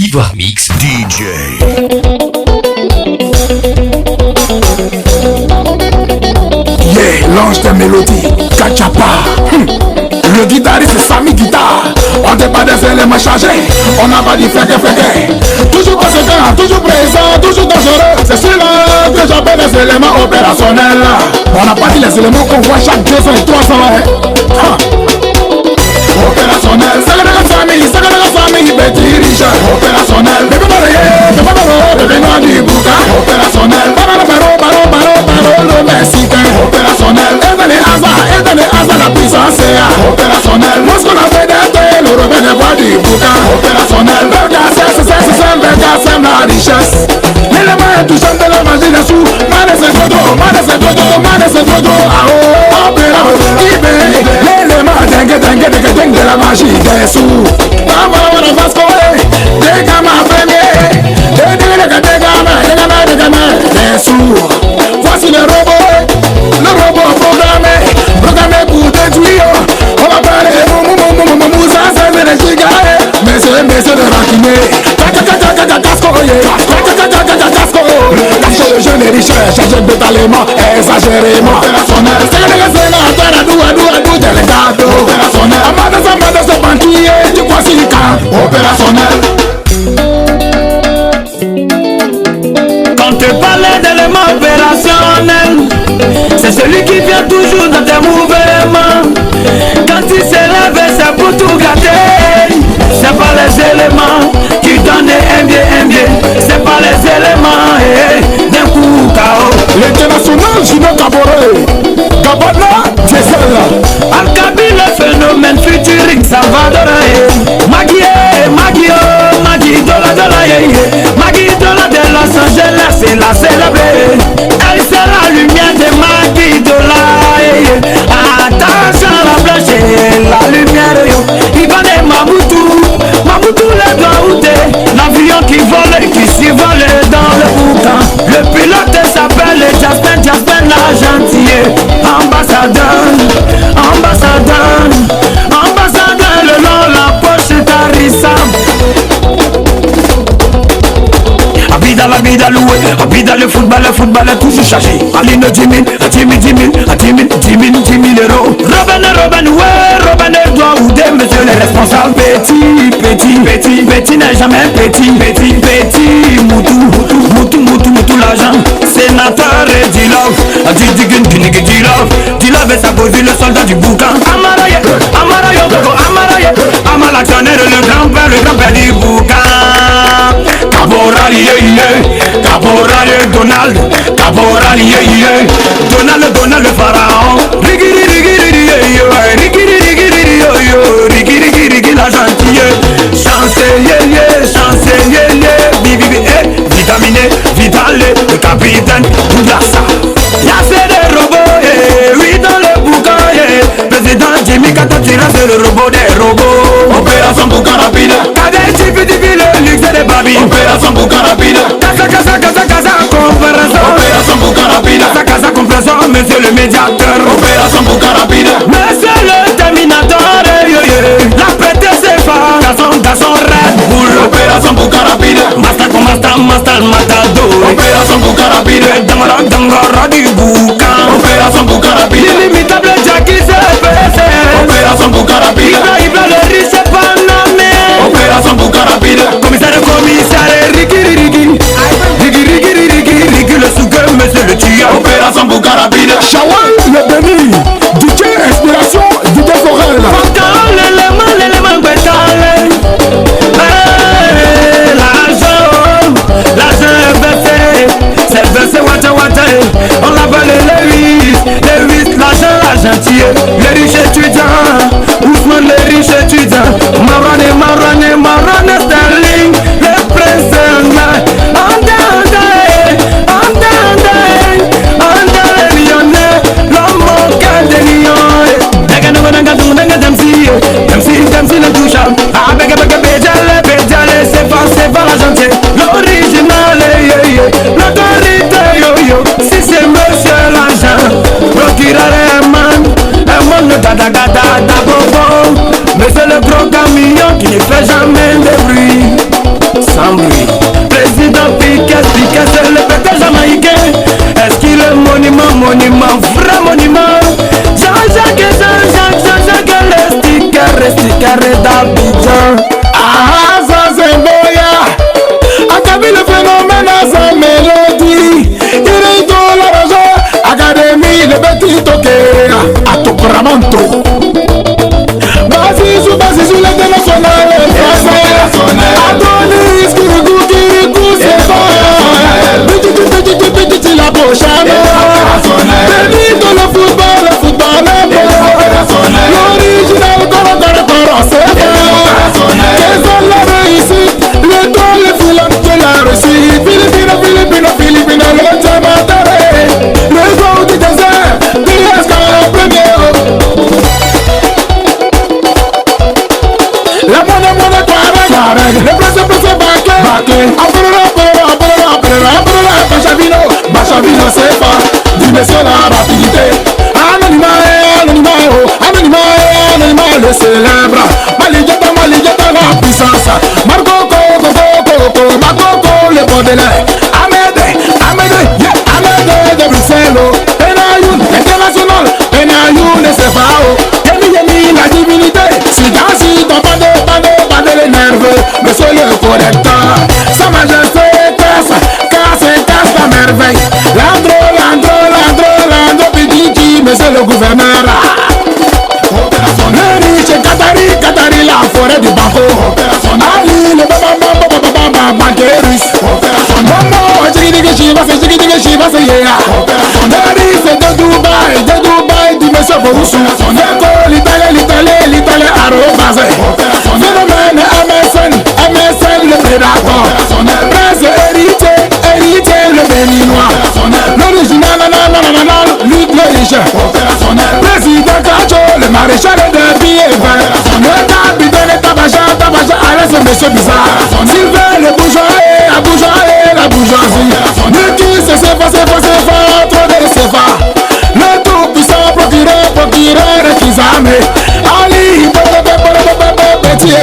Ivoire Mix DJ. Yeah, l'ange de mélodie, Kachapa. Le guitariste c'est Samy Guitar. On n'est pas des éléments chargés, on n'a pas dit fléqué. Toujours conséquent, toujours présent, toujours dangereux. C'est celui-là que j'appelle les éléments opérationnels. On n'a pas dit les éléments qu'on voit chaque 200 et 300 Opérationnel, c'est la famille, petit riche. Opérationnel, bébé noir du bouca. Opérationnel, baro, le mexicain. Opérationnel, et dans les hasards la puissance est opérationnel. Moi ce qu'on a fait d'être le rebelle des bois du bouca. Opérationnel, c'est la richesse. L'élément est touchant de la magie des sous. Mane c'est trop d'eau. Opéra, l'élément dingue de la magie des sous. Voilà, Vasco, des gamins premiers. Des gamins des sous. Voici le robot programmé pour détruire. On va parler Moussa, c'est des gigas. Messieurs de raquiner. Casco, le jeune et riche, chargé de talent, exagérément opérationnel. C'est le sénateur, adou, delegado. Opérationnel. Amada, ce banquier, tu crois si opérationnel. Quand tu parlais d'éléments opérationnels, c'est celui qui vient toujours dans tes mouvements. Quand il se lève, c'est pour tout gâter. C'est pas les éléments qui donnent un bien. C'est pas les éléments d'un coup KO. L'international Gino Caboré, Gabana, Diesel. Alcabi, le phénomène futurique, Salvador. Maggie Dola de Los Angeles, c'est la célébrée. Elle c'est la lumière de Maggie Dola. Attention la blanche et la lumière. Il va de Mabutu les doigts outés. L'avion qui vole et qui s'envole dans le boucan. Le pilote s'appelle Jasper l'agentier. Ambassadeur, le long la poche Tarissa. Habida loué, habida le football toujours chargé. Aline 10 000 euros. Robin doit ouder, monsieur le responsable. Petit n'est jamais petit. Moutou l'agent. Sénateur et Dilove et sa bovie, le soldat du boucan. Amaraye, l'actionnaire, le grand-père du boucan. Caporal Donald Donald le pharaon. Rigi la gentille. Chancelier, vitaminé, vitale, le capitaine Douglasa. Y'a c'est des robots, oui dans le boucan. Président Jimmy Kato tira c'est le robot des robots. Opération boucan rapide. Cadet le luxe des babis. Opération boucan rapide. Casa comparaison. Opération boucan rapide. Casa comparaison, monsieur le médiateur. Opération boucan rapide. Monsieur le terminateur. La prête c'est fort. Garçon Red Bull. Opération boucan rapide. Master Matador. Opération boucan rapide. Dangara du boucan. Opération boucan rapide. L'illimitable Jackie CPC. Opération boucan rapide. Ibra le riche Panamé. Opération boucan rapide. Commissaire Rigi le sougueux, monsieur le tueur. Opération boucan rapide. Chawan, le monsieur la rapidité. Anonymat, anonymat, le célèbre. Maligeta, la puissance. Marco, le Baudelaire. Ahmed de Bruxelles. Penayoun, international. Penayoun de Cefao. Yemi, la divinité. Si dans pas de les nerveux. Monsieur le correcteur. Sa majesté casse la merveille. Landro, Pidiki, monsieur le gouverneur. Le riche Qatari, la forêt du Bako. Ali, le banquerus. Momo, Shiva, c'est Yéa. Le riche de Dubaï, du monsieur Boroussou. L'Italie, arrobasé. Phénomène MSN, le prédateur. Prince héritier, le béninois. L'original, Luc le riche. Président Kacho, le maréchal de Biévin. Le capitaine Tabaja, Alès, monsieur Bizarre. Sylvain, le bourgeois et la bourgeoisie. Le qui c'est fort, trop de CFA. Le tout puissant procureur Kizame. Ali, petit